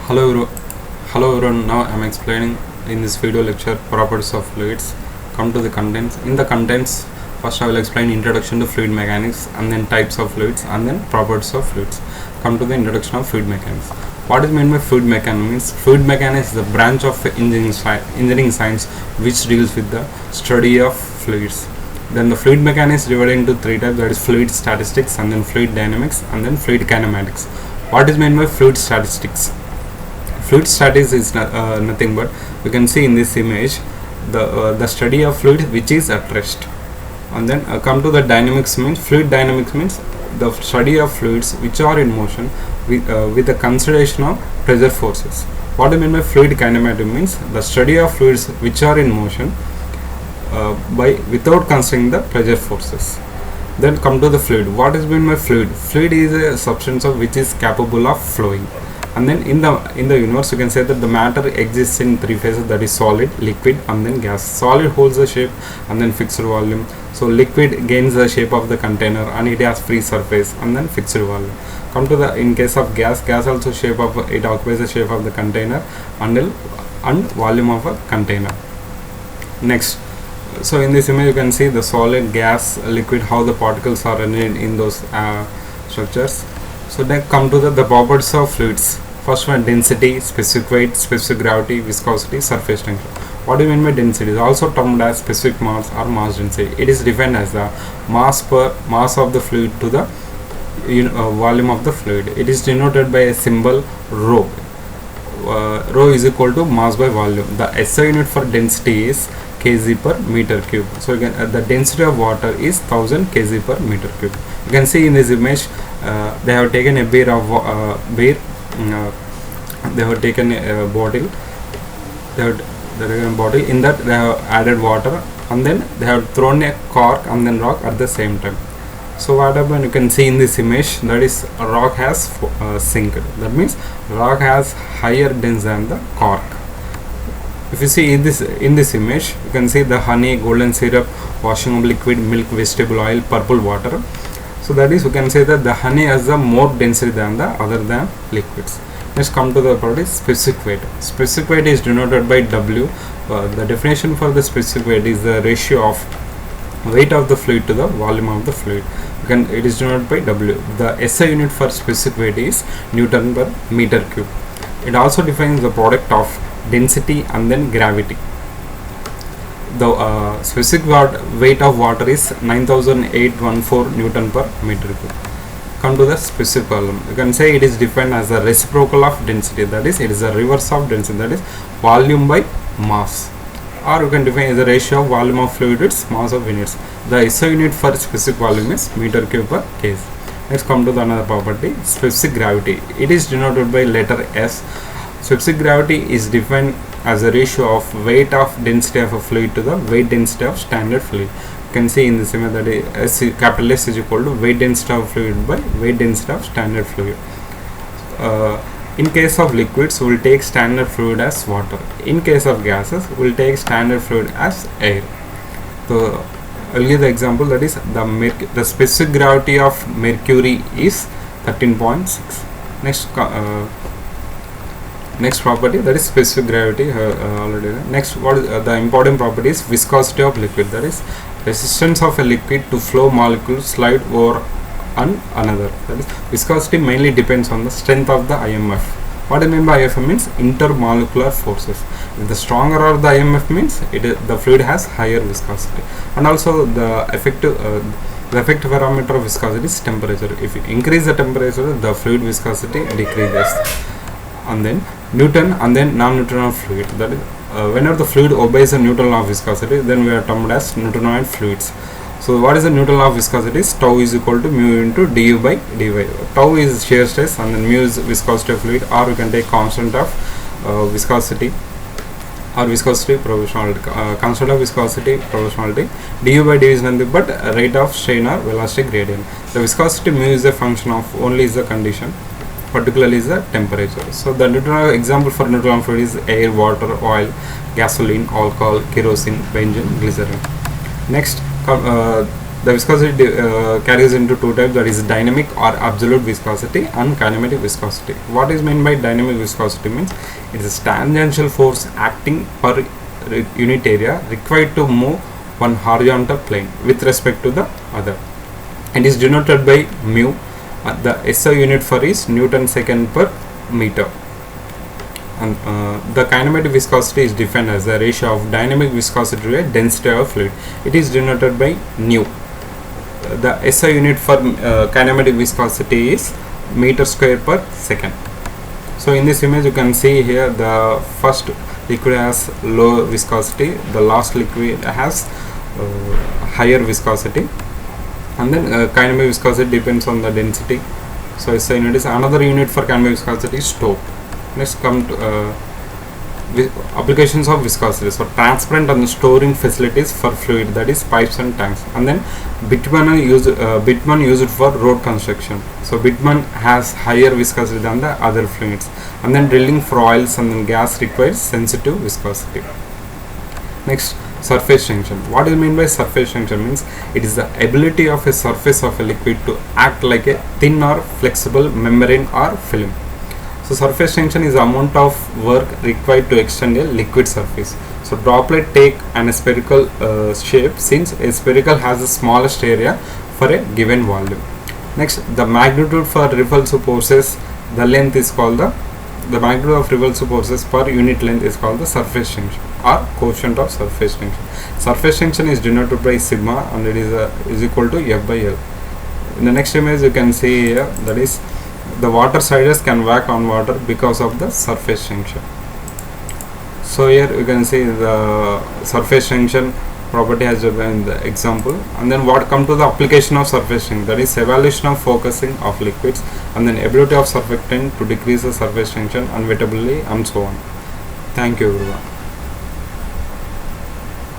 Hello, hello everyone. Now I am explaining in this video lecture properties of fluids. Come to the contents. In the contents, first I will explain introduction to fluid mechanics, and then types of fluids, and then properties of fluids. Come to the introduction of fluid mechanics. What is meant by fluid mechanics? Means fluid mechanics is the branch of engineering science which deals with the study of fluids. Then the fluid mechanics is divided into three types, that is fluid statistics, and then fluid dynamics, and then fluid kinematics. What is meant by fluid statistics? Fluid statistics is nothing but you can see in this image the study of fluid which is at rest. And then come to the dynamics. Means fluid dynamics means the study of fluids which are in motion with the consideration of pressure forces. What I mean by fluid kinematics means the study of fluids which are in motion without considering the pressure forces. Then come to the fluid. What is meant by fluid? Fluid is a substance of which is capable of flowing. And then in the universe, you can say that the matter exists in three phases, that is solid, liquid, and then gas. Solid holds the shape and then fixed volume. So liquid gains the shape of the container and it has free surface and then fixed volume. Come to the in case of gas also it occupies the shape of the container and volume of a container. Next, so in this image you can see the solid, gas, liquid, how the particles are arranged in those structures. So then come to the properties of fluids. First one, density, specific weight, specific gravity, viscosity, surface tension. What do you mean by density? It is also termed as specific mass or mass density. It is defined as the mass of the fluid to the volume of the fluid. It is denoted by a symbol rho. Rho is equal to mass by volume. The SI unit for density is kg per meter cube. So you can, the density of water is 1000 kg per meter cube. You can see in this image they have taken a beer they have taken a bottle. They have taken a bottle. In that they have added water and then they have thrown a cork and then rock at the same time. So what happened? You can see in this image, that is rock has sink. That means rock has higher density than the cork. If you see in this image, you can see the honey, golden syrup, washing of liquid, milk, vegetable oil, purple water. So that is, you can say that the honey has the more density than the other than liquids. Let's come to the property specific weight. Specific weight is denoted by W. The definition for the specific weight is the ratio of weight of the fluid to the volume of the fluid. It is denoted by W. The SI unit for specific weight is Newton per meter cube. It also defines the product of density and then gravity. The specific weight of water is 9814 Newton per meter cube. Come to the specific volume. You can say it is defined as the reciprocal of density, that is, it is the reverse of density, that is volume by mass. Or you can define as the ratio of volume of fluid its mass of units. The SI unit for specific volume is meter cube per kg. Next, come to the another property, specific gravity. It is denoted by letter S. Specific gravity is defined as a ratio of weight of density of a fluid to the weight density of standard fluid. You can see in this image that capital S is equal to weight density of fluid by weight density of standard fluid. In case of liquids, we will take standard fluid as water. In case of gases, we will take standard fluid as air. So I will give the example, that is the specific gravity of mercury is 13.6. Next property, that is specific gravity already. Next, what is the important property is viscosity of liquid, that is resistance of a liquid to flow molecules slide over another. That is viscosity mainly depends on the strength of the IMF. What I mean by IMF means intermolecular forces. If the stronger or the IMF means the fluid has higher viscosity. And also the effective parameter of viscosity is temperature. If you increase the temperature, the fluid viscosity decreases. And then Newton and then non-Newtonian fluid. That is, whenever the fluid obeys the Newton law of viscosity, then we are termed as Newtonian fluids. So what is the Newton law of viscosity? Tau is equal to mu into du by dy. Tau is shear stress and then mu is viscosity of fluid, or you can take constant of viscosity or viscosity proportionality. Constant of viscosity proportionality. Du by dy is nothing but rate of strain or velocity gradient. The viscosity mu is a function of only is the condition, particularly is the temperature. So the Newton example for Newton fluid is air, water, oil, gasoline, alcohol, kerosene, benzene, glycerin. Next, the The viscosity carries into two types, that is dynamic or absolute viscosity and kinematic viscosity. What is meant by dynamic viscosity means it is a tangential force acting per unit area required to move one horizontal plane with respect to the other. It is denoted by mu. The SI unit for is Newton second per meter. And the kinematic viscosity is defined as the ratio of dynamic viscosity to a density of fluid. It is denoted by nu. The SI unit for kinematic viscosity is meter square per second. So in this image you can see here the first liquid has low viscosity, the last liquid has higher viscosity, and then kinematic viscosity depends on the density. So SI unit is another unit for kinematic viscosity is torque. Next come to applications of viscosity. So transparent and storing facilities for fluid, that is pipes and tanks, and then bitumen used for road construction. So bitumen has higher viscosity than the other fluids, and then drilling for oils and then gas requires sensitive viscosity. Next, surface tension. What is meant by surface tension means it is the ability of a surface of a liquid to act like a thin or flexible membrane or film. So surface tension is the amount of work required to extend a liquid surface. So droplet take an spherical shape, since a spherical has the smallest area for a given volume. Next, the magnitude for repulsive forces, the length is called the magnitude of repulsive forces per unit length is called the surface tension or quotient of surface tension. Surface tension is denoted by sigma, and it is equal to F by L. In the next image you can see here, that is the water sliders can work on water because of the surface tension. So here you can see the surface tension property has been the example, and then what come to the application of surface tension, that is evaluation of focusing of liquids, and then ability of surfactant to decrease the surface tension unweightably, and so on. Thank you everyone.